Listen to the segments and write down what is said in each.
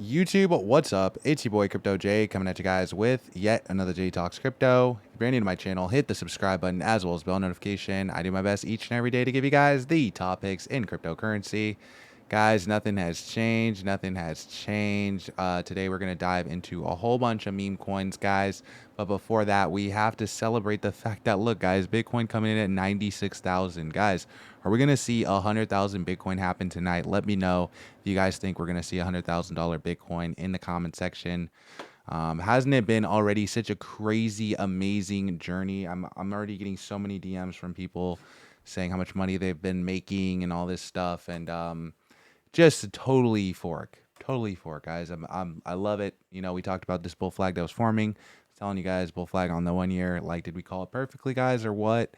YouTube, what's up? It's your boy Crypto J coming at you guys with yet another J Talks Crypto. If you're brand new to my channel, hit the subscribe button as well as bell notification. I do my best each and every day to give you guys the topics in cryptocurrency. Guys, nothing has changed. Nothing has changed. Today we're going to dive into a whole bunch of meme coins, guys. But before that, we have to celebrate the fact that, look, guys, Bitcoin coming in at 96,000. Guys, are we going to see 100,000 Bitcoin happen tonight? Let me know if you guys think we're going to see $100,000 Bitcoin in the comment section. Hasn't it been already such a crazy, amazing journey? I'm already getting so many DMs from people saying how much money they've been making and all this stuff. And just totally euphoric, guys. I love it. You know, we talked about this bull flag that was forming. I was telling you guys, bull flag on the 1 year. Like, did we call it perfectly, guys, or what?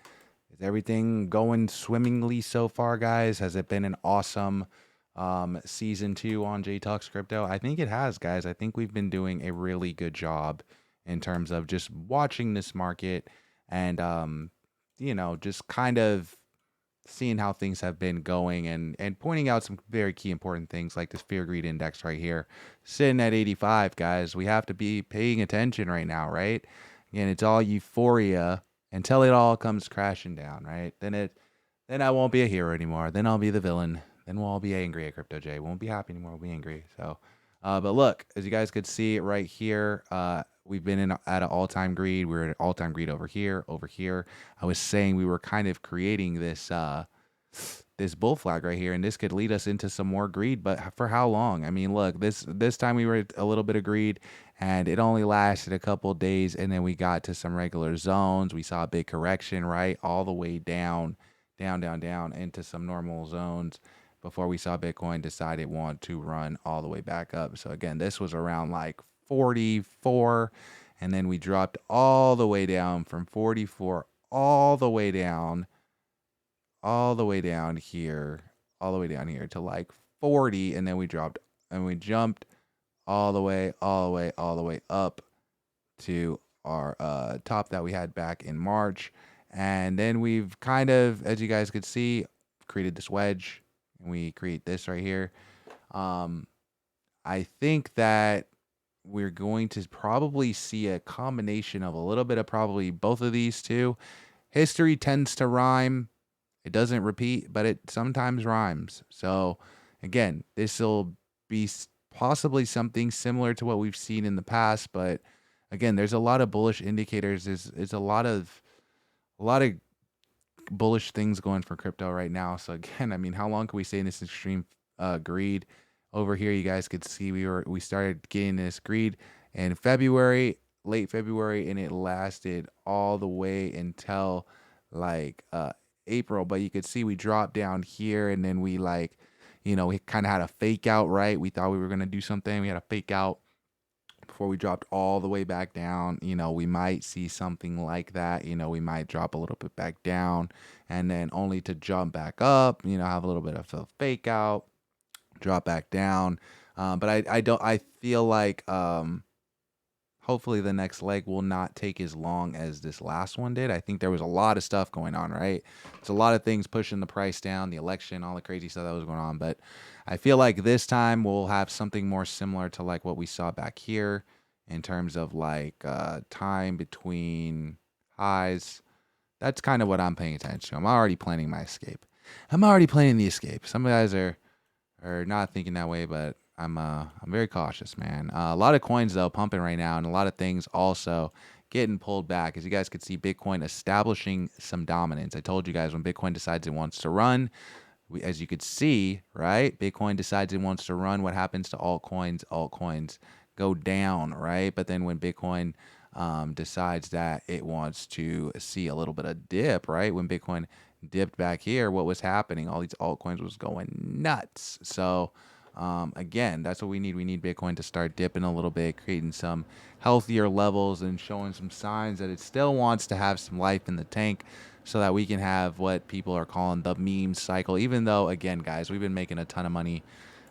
Is everything going swimmingly so far, guys? Has it been an awesome season 2 on J Talks Crypto? I think it has, guys. I think we've been doing a really good job in terms of just watching this market and you know, just kind of seeing how things have been going and pointing out some very key important things like this fear greed index right here sitting at 85. Guys, we have to be paying attention right now, right? Again, it's all euphoria until it all comes crashing down, right? Then I won't be a hero anymore. Then I'll be the villain. Then we'll all be angry at Crypto J. Won't be happy anymore. We'll be angry. So but look, as you guys could see right here, we've been at an all-time greed. We're at all-time greed over here, over here. I was saying we were kind of creating this this bull flag right here, and this could lead us into some more greed. But for how long? I mean, look, this time we were at a little bit of greed, and it only lasted a couple days, and then we got to some regular zones. We saw a big correction, right, all the way down, down into some normal zones before we saw Bitcoin decide it wanted to run all the way back up. So again, this was around like 44, and then we dropped all the way down from 44 all the way down here, all the way down here to like 40, and then we dropped and we jumped all the way up to our top that we had back in March. And then we've kind of, as you guys could see, created this wedge, and we create this right here. I think that we're going to probably see a combination of a little bit of probably both of these two. History tends to rhyme. It doesn't repeat, but it sometimes rhymes. So again, this will be possibly something similar to what we've seen in the past, but again, there's a lot of bullish indicators. There's a lot of bullish things going for crypto right now. So again, I mean, how long can we stay in this extreme greed? Over here, you guys could see we started getting this greed in February, late February, and it lasted all the way until like April. But you could see we dropped down here, and then we like, you know, we kind of had a fake out, right? We thought we were gonna do something. We had a fake out before we dropped all the way back down. You know, we might see something like that. You know, we might drop a little bit back down and then only to jump back up, you know, have a little bit of a fake out, drop back down. But I feel like hopefully the next leg will not take as long as this last one did. I think there was a lot of stuff going on, right? There's a lot of things pushing the price down, the election, all the crazy stuff that was going on. But I feel like this time we'll have something more similar to like what we saw back here in terms of like time between highs. That's kind of what I'm paying attention to. I'm already planning my escape. I'm already planning the escape. Some guys are not thinking that way, but I'm very cautious, man. A lot of coins though pumping right now, and a lot of things also getting pulled back. As you guys could see, Bitcoin establishing some dominance. I told you guys when Bitcoin decides it wants to run, as you could see, right? Bitcoin decides it wants to run. What happens to altcoins? Altcoins go down, right? But then when Bitcoin decides that it wants to see a little bit of dip, right? When Bitcoin dipped back here, what was happening? All these altcoins was going nuts. So again, that's what we need. We need Bitcoin to start dipping a little bit, creating some healthier levels and showing some signs that it still wants to have some life in the tank so that we can have what people are calling the meme cycle. Even though, again, guys, we've been making a ton of money.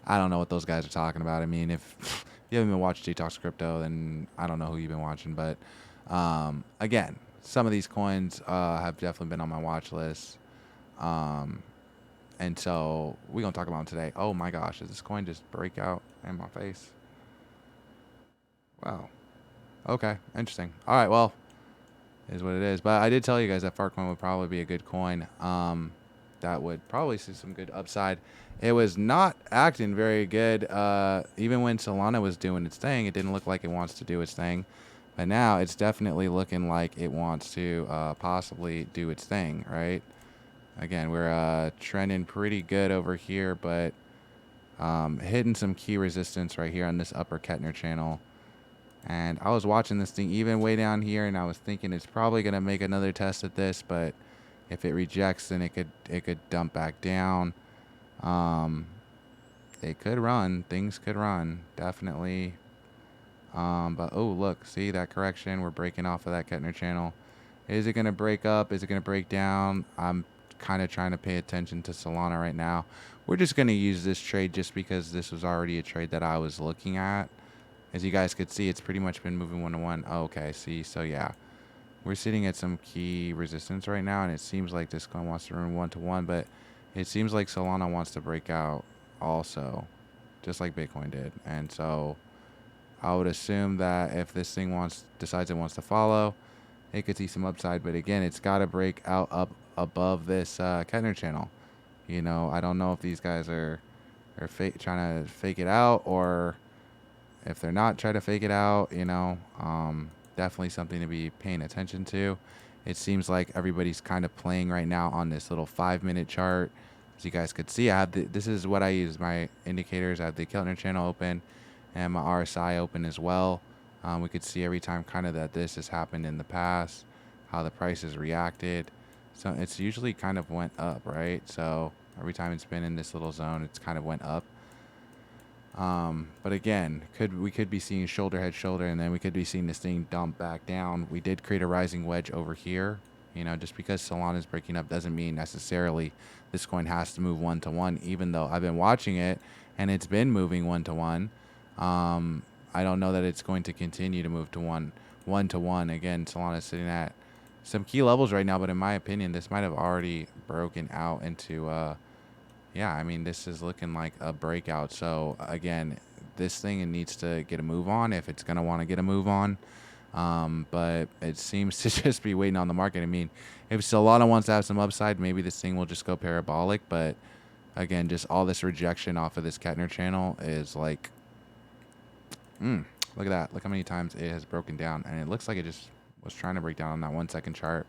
I don't know what those guys are talking about. I mean, if you haven't been watching J Talks Crypto, then I don't know who you've been watching. But again, some of these coins have definitely been on my watch list. And so we're going to talk about them today. Oh my gosh, did this coin just break out in my face? Wow. Okay. Interesting. All right. Well, is what it is. But I did tell you guys that Fartcoin would probably be a good coin. That would probably see some good upside. It was not acting very good. Even when Solana was doing its thing, it didn't look like it wants to do its thing. But now it's definitely looking like it wants to possibly do its thing, right? Again, we're trending pretty good over here, but hitting some key resistance right here on this upper Kettner channel. And I was watching this thing even way down here, and I was thinking it's probably gonna make another test at this, but if it rejects, then it could dump back down. Um, it could run. Things could run, definitely. But oh look, see that correction? We're breaking off of that Kettner channel. Is it gonna break up? Is it gonna break down? I'm kind of trying to pay attention to Solana right now. We're just gonna use this trade just because this was already a trade that I was looking at. As you guys could see, it's pretty much been moving 1-to-1. Oh, okay, see, so yeah. We're sitting at some key resistance right now, and it seems like this coin wants to run 1-to-1, but it seems like Solana wants to break out also, just like Bitcoin did. And so I would assume that if this thing decides it wants to follow, it could see some upside. But again, it's got to break out up above this Kettner channel. You know, I don't know if these guys are trying to fake it out, or if they're not trying to fake it out, you know, definitely something to be paying attention to. It seems like everybody's kind of playing right now on this little 5-minute chart. As you guys could see, I have this is what I use, my indicators. I have the Keltner channel open and my RSI open as well. We could see every time kind of that this has happened in the past, how the price has reacted. So it's usually kind of went up, right? So every time it's been in this little zone, it's kind of went up. But again, we could be seeing shoulder head shoulder, and then we could be seeing this thing dump back down. We did create a rising wedge over here. You know, just because Solana is breaking up doesn't mean necessarily this coin has to move 1-to-1, even though I've been watching it and it's been moving 1-to-1. I don't know that it's going to continue to move to 1-to-1. Again, Solana is sitting at some key levels right now, but in my opinion, this might have already broken out into yeah, I mean, this is looking like a breakout. So again, this thing needs to get a move on if it's going to want to get a move on. But it seems to just be waiting on the market. I mean, if Solana wants to have some upside, maybe this thing will just go parabolic. But again, just all this rejection off of this Kettner channel is like, look at that. Look how many times it has broken down. And it looks like it just was trying to break down on that 1-second chart.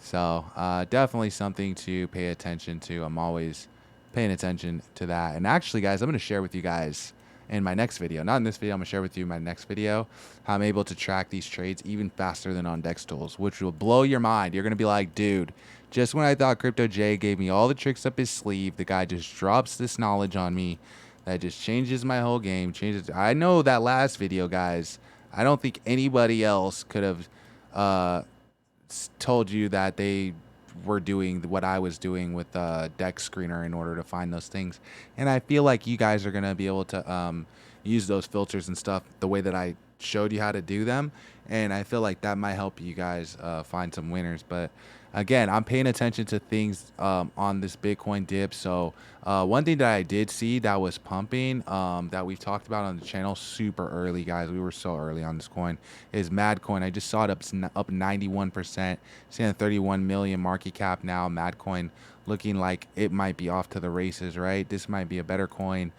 So definitely something to pay attention to. I'm always paying attention to that. And actually, guys, I'm going to share with you guys in my next video. Not in this video. I'm going to share with you in my next video how I'm able to track these trades even faster than on DEX tools, which will blow your mind. You're going to be like, dude, just when I thought Crypto J gave me all the tricks up his sleeve, the guy just drops this knowledge on me that just changes my whole game. Changes. I know that last video, guys, I don't think anybody else could have told you that they were doing what I was doing with Dex Screener in order to find those things. And I feel like you guys are going to be able to use those filters and stuff the way that I showed you how to do them. And I feel like that might help you guys find some winners. But again, I'm paying attention to things on this Bitcoin dip. So one thing that I did see that was pumping that we've talked about on the channel super early, guys. We were so early on this coin, is Madcoin. I just saw it up 91%. Seeing a 31 million market cap now. Madcoin looking like it might be off to the races, right? This might be a better coin.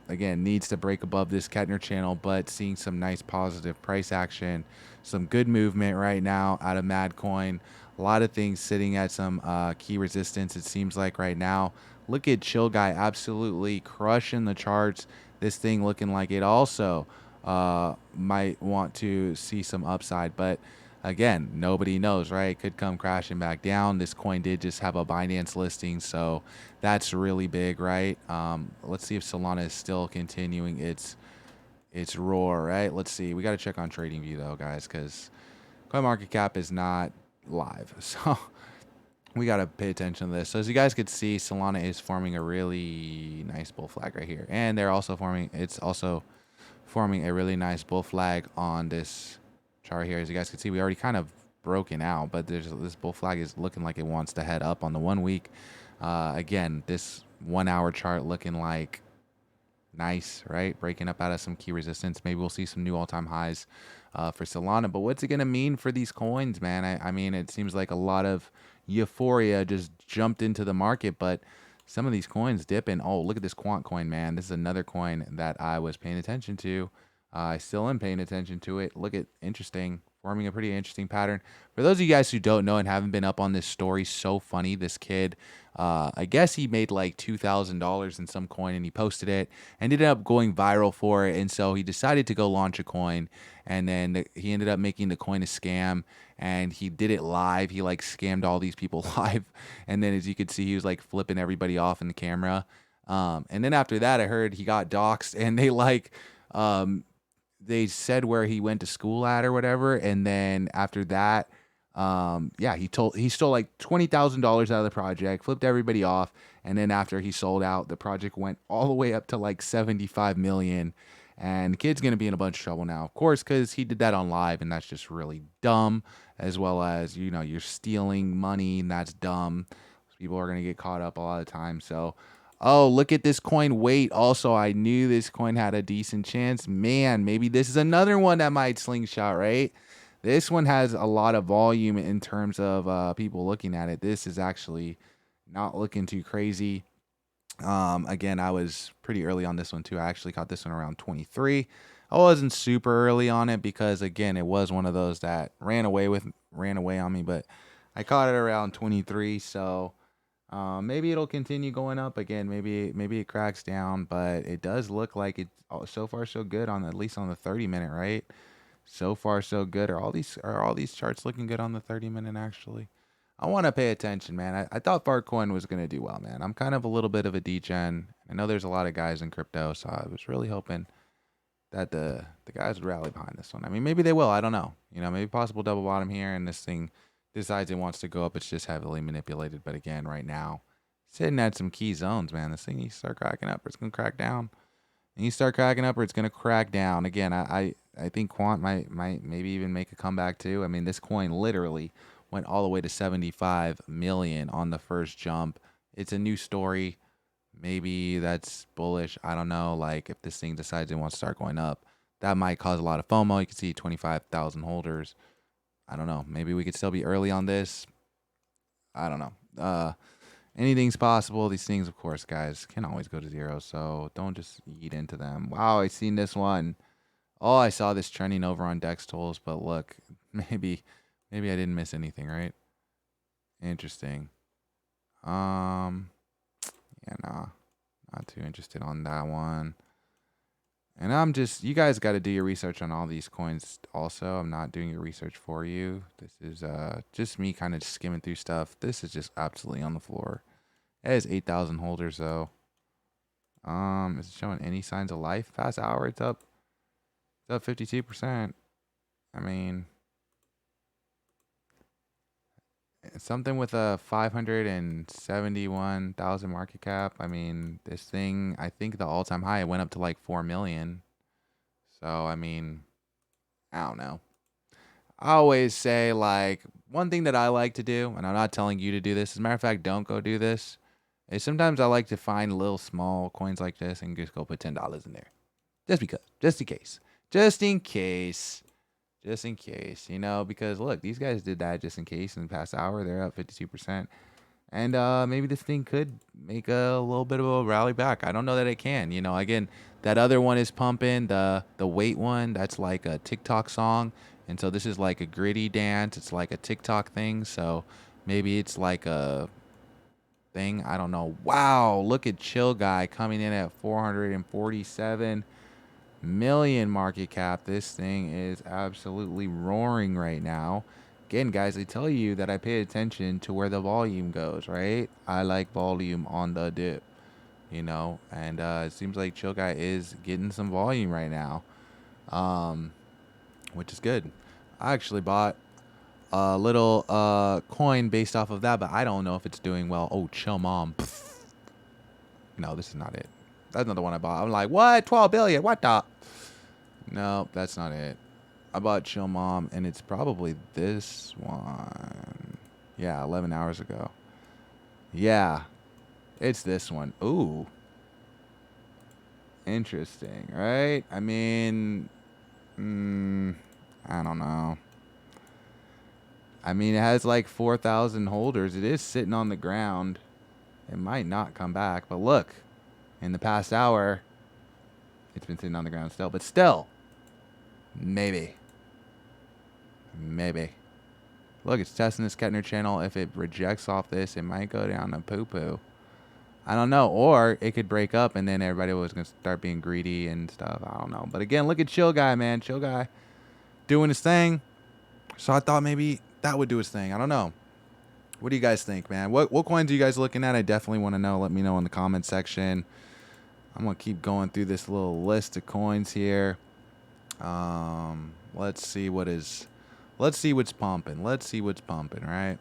Again, needs to break above this Kettner channel, but seeing some nice positive price action, some good movement right now out of Madcoin. A lot of things sitting at some key resistance, it seems like right now. Look at Chill Guy absolutely crushing the charts. This thing looking like it also might want to see some upside, but again, nobody knows, right? It could come crashing back down. This coin did just have a Binance listing, so that's really big, right? Let's see if Solana is still continuing its roar, right? Let's see. We got to check on TradingView though, guys, because CoinMarketCap is not live, so we got to pay attention to this. So as you guys could see, Solana is forming a really nice bull flag right here, and it's also forming a really nice bull flag on this chart here. As you guys can see, we already kind of broken out, but this bull flag is looking like it wants to head up on the 1 week. Again, this 1 hour chart looking like Nice, right? Breaking up out of some key resistance. Maybe we'll see some new all-time highs for Solana. But what's it going to mean for these coins, man? I mean, it seems like a lot of euphoria just jumped into the market, but some of these coins dipping. Oh, look at this Quant coin, man. This is another coin that I was paying attention to. I still am paying attention to it. Look at, interesting, forming a pretty interesting pattern. For those of you guys who don't know and haven't been up on this story, so funny. This kid, I guess he made like $2,000 in some coin and he posted it, ended up going viral for it. And so he decided to go launch a coin, and then he ended up making the coin a scam, and he did it live. He like scammed all these people live. And then as you could see, he was like flipping everybody off in the camera. And then after that, I heard he got doxxed, and they said where he went to school at or whatever. And then after that, yeah, he stole like $20,000 out of the project, flipped everybody off. And then after he sold out, the project went all the way up to like 75 million. And the kid's going to be in a bunch of trouble now, of course, because he did that on live, and that's just really dumb, as well as, you know, you're stealing money, and that's dumb. People are going to get caught up a lot of the time. So, oh, look at this coin. Wait, also, I knew this coin had a decent chance. Man, maybe this is another one that might slingshot, right? This one has a lot of volume in terms of people looking at it. This is actually not looking too crazy. Again, I was pretty early on this one too. I actually caught this one around 23. I wasn't super early on it because, again, it was one of those that ran away on me, but I caught it around 23. So maybe it'll continue going up again. Maybe it cracks down, but it does look like it so far so good on at least on the 30-minute, right? So far so good. Are all these charts looking good on the 30-minute actually? I want to pay attention, man. I thought Fartcoin was going to do well, man. I'm kind of a little bit of a degen. I know there's a lot of guys in crypto, so I was really hoping that the guys would rally behind this one. I mean, maybe they will. I don't know. You know, maybe possible double bottom here, and this thing decides it wants to go up. It's just heavily manipulated. But again, right now, sitting at some key zones, man. This thing needs to start cracking up, or it's going to crack down. And you start cracking up, or it's going to crack down. Again, I think Quant might maybe even make a comeback too. I mean, this coin literally went all the way to 75 million on the first jump. It's a new story. Maybe that's bullish. I don't know. Like, if this thing decides it wants to start going up, that might cause a lot of FOMO. You can see 25,000 holders. I don't know. Maybe we could still be early on this. I don't know. Anything's possible. These things, of course, guys, can always go to zero. So don't just eat into them. Wow, I seen this one. Oh, I saw this trending over on Dex Tools, but look, maybe I didn't miss anything, right? Interesting. Yeah, nah, not too interested on that one. And I'm just, you guys got to do your research on all these coins also. I'm not doing your research for you. This is just me kind of skimming through stuff. This is just absolutely on the floor. It has 8,000 holders though. Is it showing any signs of life? Past hour, it's up 52%. I mean, something with a 571,000 market cap. I mean, this thing, I think the all-time high, it went up to like 4 million. So, I mean, I don't know. I always say, like, one thing that I like to do, and I'm not telling you to do this, as a matter of fact, don't go do this, is sometimes I like to find little small coins like this and just go put $10 in there. Just because. Just in case. Just in case. Just in case, you know, because look, these guys did that just in case in the past hour. They're up 52%. And maybe this thing could make a little bit of a rally back. I don't know that it can. You know, again, that other one is pumping. The weight one, that's like a TikTok song. And so this is like a gritty dance. It's like a TikTok thing. So maybe it's like a thing. I don't know. Wow, look at Chill Guy coming in at 447 million market cap. This thing is absolutely roaring right now. Again, guys, I tell you that I pay attention to where the volume goes, right? I like volume on the dip, you know, and it seems like Chill Guy is getting some volume right now, which is good. I actually bought a little coin based off of that, but I don't know if it's doing well. Oh, Chill Mom. No, this is not it. That's not the one I bought. I'm like, what? 12 billion? What the? No, that's not it. I bought Chill Mom, and it's probably this one. Yeah, 11 hours ago. Yeah, it's this one. Ooh. Interesting, right? I mean, I don't know. I mean, it has like 4,000 holders. It is sitting on the ground. It might not come back, but look, in the past hour, it's been sitting on the ground still. But still, maybe. Maybe. Look, it's testing this Kettner channel. If it rejects off this, it might go down to poo-poo. I don't know. Or it could break up and then everybody was going to start being greedy and stuff. I don't know. But again, look at Chill Guy, man. Chill Guy doing his thing. So I thought maybe that would do his thing. I don't know. What do you guys think, man? What coins are you guys looking at? I definitely want to know. Let me know in the comment section. I'm going to keep going through this little list of coins here. Let's see what's pumping. Let's see what's pumping, right?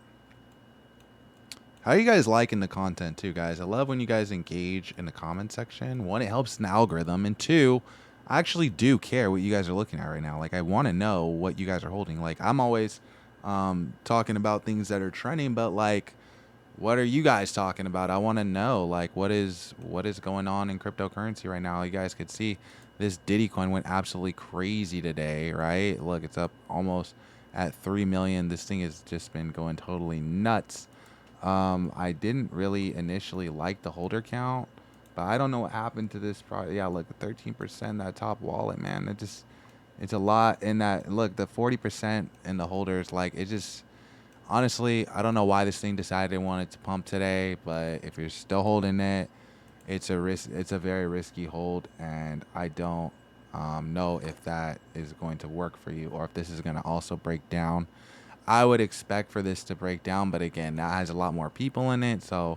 How are you guys liking the content too, guys? I love when you guys engage in the comment section. One, it helps an algorithm, and two, I actually do care what you guys are looking at right now. Like, I want to know what you guys are holding. Like, I'm always talking about things that are trending, but like, what are you guys talking about? I want to know, like, what is going on in cryptocurrency right now. You guys could see this Diddy coin went absolutely crazy today, right? Look, it's up almost at 3 million. This thing has just been going totally nuts. I didn't really initially like the holder count, but I don't know what happened to this product. Yeah, look, 13%, that top wallet, man. It's a lot in that. Look, the 40% in the holders, like, it just, honestly, I don't know why this thing decided it wanted to pump today, but if you're still holding it, it's a risk. It's a very risky hold, and I don't know if that is going to work for you or if this is going to also break down. I would expect for this to break down, but again, that has a lot more people in it, so,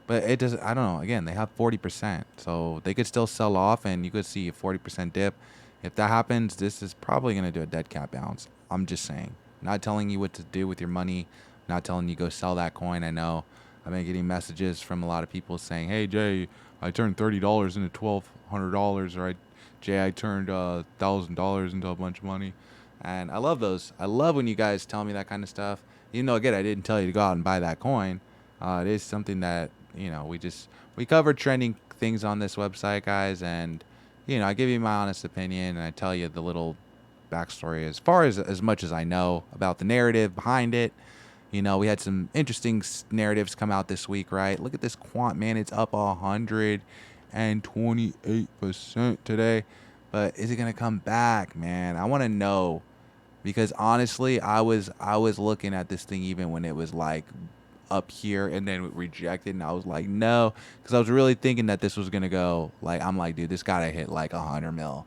but it doesn't, I don't know, again, they have 40%, so they could still sell off, and you could see a 40% dip. If that happens, this is probably going to do a dead cat bounce. I'm just saying. Not telling you what to do with your money, not telling you go sell that coin. I know I've been getting messages from a lot of people saying, hey, Jay, I turned $30 into $1,200, or Jay, I turned $1,000 into a bunch of money. And I love those. I love when you guys tell me that kind of stuff. Even though, again, I didn't tell you to go out and buy that coin. It is something that, you know, we cover trending things on this website, guys. And, you know, I give you my honest opinion, and I tell you the little backstory as far as much as I know about the narrative behind it. You know, we had some interesting narratives come out this week, right? Look at this Quant, man. It's up 128% today. But is it going to come back, man? I want to know. Because honestly, I was looking at this thing even when it was like up here and then rejected, and I was like, no, because I was really thinking that this was gonna go, like, I'm like, dude, this gotta hit like 100 mil.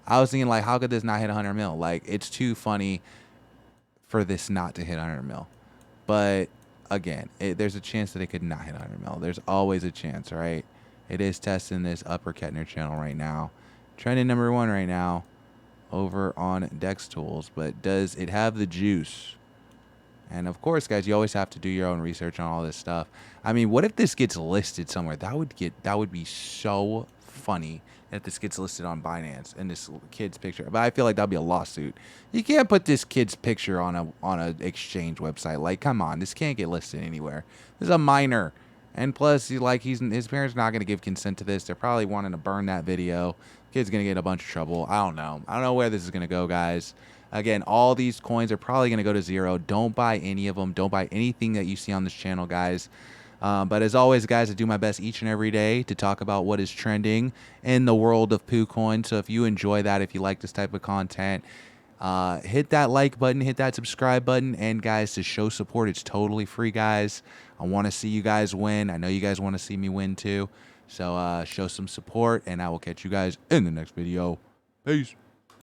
I was thinking, like, how could this not hit 100 mil? Like, it's too funny for this not to hit 100 mil. But again, there's a chance that it could not hit 100 mil. There's always a chance, right? It is testing this upper Kettner channel right now, trending #1 right now over on Dex Tools. But does it have the juice? And of course, guys, you always have to do your own research on all this stuff. I mean, what if this gets listed somewhere? That would be so funny if this gets listed on Binance and this kid's picture. But I feel like that'd be a lawsuit. You can't put this kid's picture on a exchange website. Like, come on, this can't get listed anywhere. This is a minor. And plus, his parents not going to give consent to this. They're probably wanting to burn that video. Kid's going to get in a bunch of trouble. I don't know. I don't know where this is going to go, guys. Again, all these coins are probably going to go to zero. Don't buy any of them. Don't buy anything that you see on this channel, guys. But as always, guys, I do my best each and every day to talk about what is trending in the world of PooCoin. So if you enjoy that, if you like this type of content, hit that like button, hit that subscribe button, and guys, to show support, it's totally free, guys. I want to see you guys win. I know you guys want to see me win too. So show some support, and I will catch you guys in the next video. Peace.